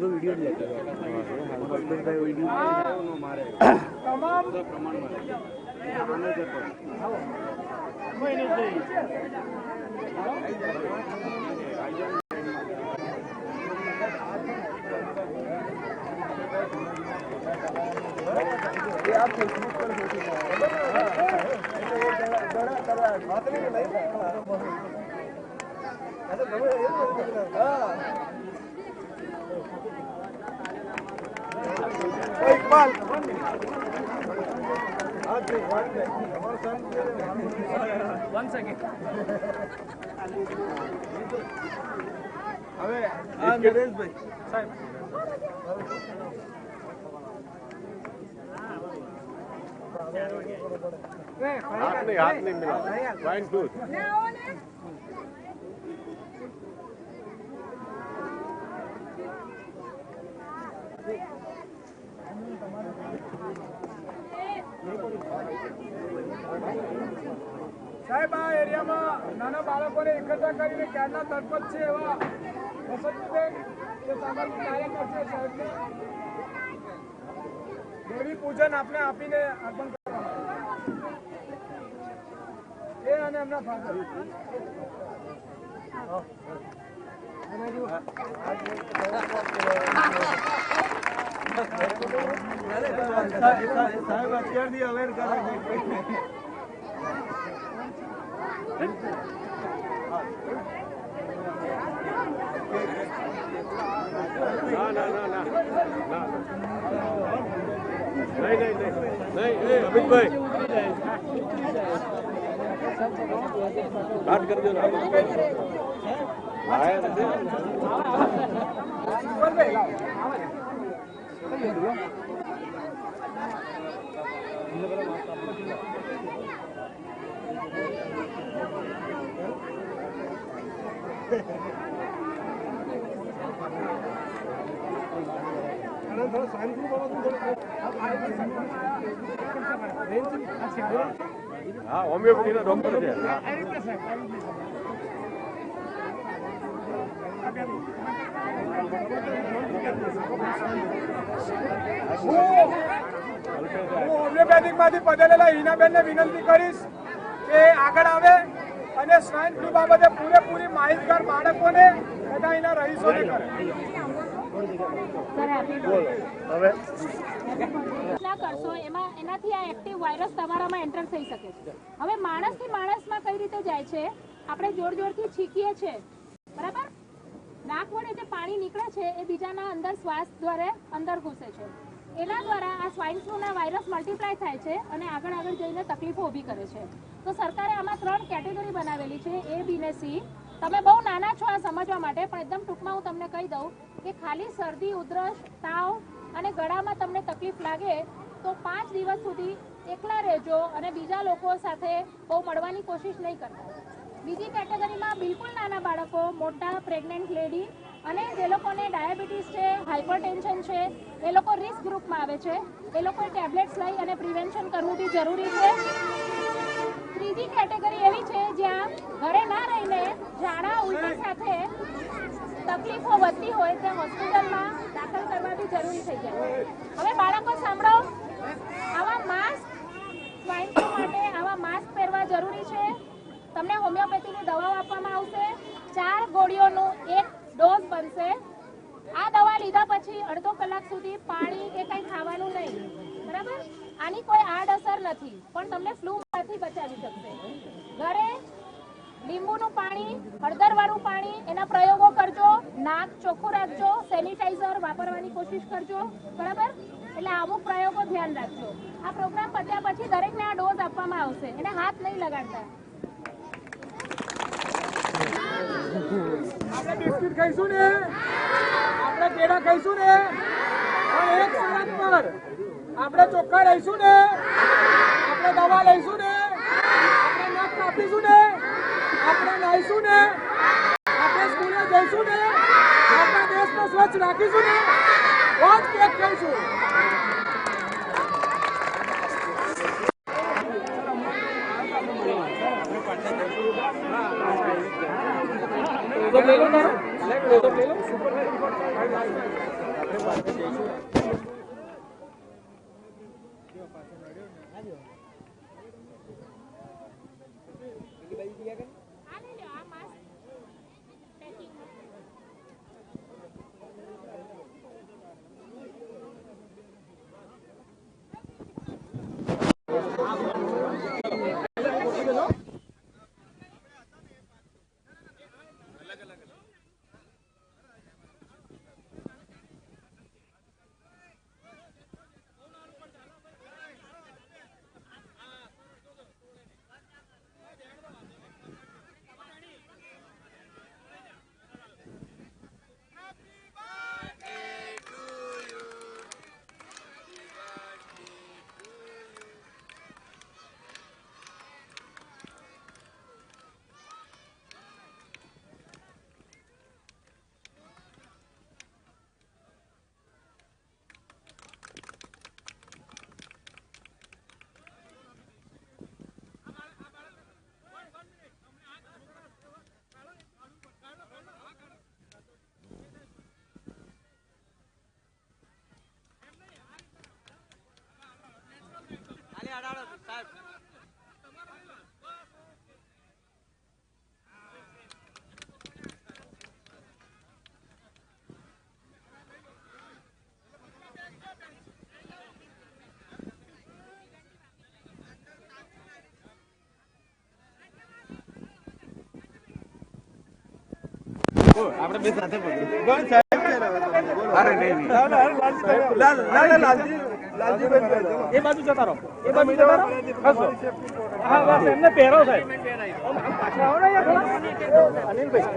Video लेते तमाम प्रमाण नरेशभाई साहब हाथ नहीं मिला वाइन दूध સાહેબ આ એરિયામાં નાના બાળકોને એકઠા કરીને ક્યારના તરપત છે એવા વસંતબેન જે સામાજિક કાર્ય કરશે સાહેબને દેવી પૂજન આપણે આપીને અર્પણ કરવા એ અને એમના ફાધર સાહેબ અત્યારથી અવેર કરે नहीं अमित भाई बात कर दो ना हाँ होमियोपैथी ना डॉक्टर છે હોમિયોપેથિક માંથી પધારેલા હિનાબેનને વિનંતી કરીશ કે આગળ આવે અને સ્વાઇન ફ્લૂ બાબતે પૂરેપૂરી માહિતગાર બાળકોને તથા એના રહીશોને કરે કરશો એનાથી આ એક્ટિવ વાયરસ તમારામાં એન્ટર થઈ શકે છે. હવે માણસથી માણસમાં કઈ રીતે જાય છે, આપણે જોર જોરથી છીકીએ છીએ બરાબર, નાક વડે જે પાણી નીકળે છે એ બીજાના અંદર શ્વાસ દ્વારા અંદર ઘૂસે છે, એના દ્વારા આ સ્વાઇન ફ્લૂના વાયરસ મલ્ટીપ્લાય થાય છે અને આગળ આગળ જઈને તકલીફો ઊભી કરે છે. તો સરકારે આમાં 3 કેટેગરી બનાવેલી છે, A, B ને C. તમે બહુ નાના છો આ સમજવા માટે, પણ એકદમ ટૂંકમાં હું તમને કહી દઉં કે ખાલી શરદી, ઉધરસ, તાવ અને ગળામાં તમને તકલીફ લાગે તો 5 દિવસ સુધી એકલા રહેજો અને બીજા લોકો સાથે બહુ મળવાની કોશિશ નહીં કરતા. બીજી કેટેગરીમાં બિલકુલ નાના બાળકો, મોટા, પ્રેગ્નન્ટ લેડી અને જે લોકોને ડાયાબિટીસ છે, હાઇપરટેન્શન છે, એ લોકો રિસ્ક ગ્રુપમાં આવે છે, એ લોકોએ ટેબ્લેટ્સ લઈ અને પ્રિવેન્શન કરવું બી જરૂરી છે. ત્રીજી કેટેગરી એવી છે જ્યાં ઘરે ના રહીને ઝાડા ઉલટી સાથે તકલીફો વધતી હોય તે હોસ્પિટલમાં દાખલ કરવા બી જરૂરી થઈ જાય. હવે બાળકો સાંભળો, આવા માસ્ક સ્વાઇન ફ્લૂ માટે આવા માસ્ક પહેરવા જરૂરી છે. તમને હોમિયોપેથીની દવાઓ આપવામાં આવશે, 4 ગોળીઓનું 1 ડોઝ બનશે. આ દવા લીધા પછી અડધો કલાક સુધી પાણી કે કંઈ ખાવાનું નહીં, બરાબર. આની કોઈ આડઅસર નથી પણ તમને ફ્લૂમાંથી બચાવી શકશે. ઘરે લીંબુનું પાણી, હળદરવાળું પાણી, એના પ્રયોગો કરજો. નાક ચોખ્ખું રાખજો, સેનિટાઈઝર વાપરવાની કોશિશ કરજો. બરાબર? એટલે અમુક પ્રયોગો ધ્યાન રાખજો. આ પ્રોગ્રામ પત્યા પછી દરેકને આ ડોઝ આપવામાં આવશે. એને હાથ નહીં લગાડતા. આપણે બિસ્કિટ ખાઈશું ને, આપણે કેળા ખાઈશું ને, પણ એક શરત પર આપણે ચોખ્ખા રહીશું ને, આપણે દવા લઈશું ને, આપણે નખ કાપીશું ને, આપણે નાહીશું ને, આપણે સ્કૂલે જઈશું ને, આપણા દેશને સ્વચ્છ રાખીશું ને, તો જ કેક ખાઈશું. આપણે બે સાથે પકડી અરે નહીં લાલજી એ બાજુ જતા રહો, એ બાજુ જતા રહો. હા બસ એમને પહેરો સાહેબ. પાછા આવો ને અનિલભાઈ.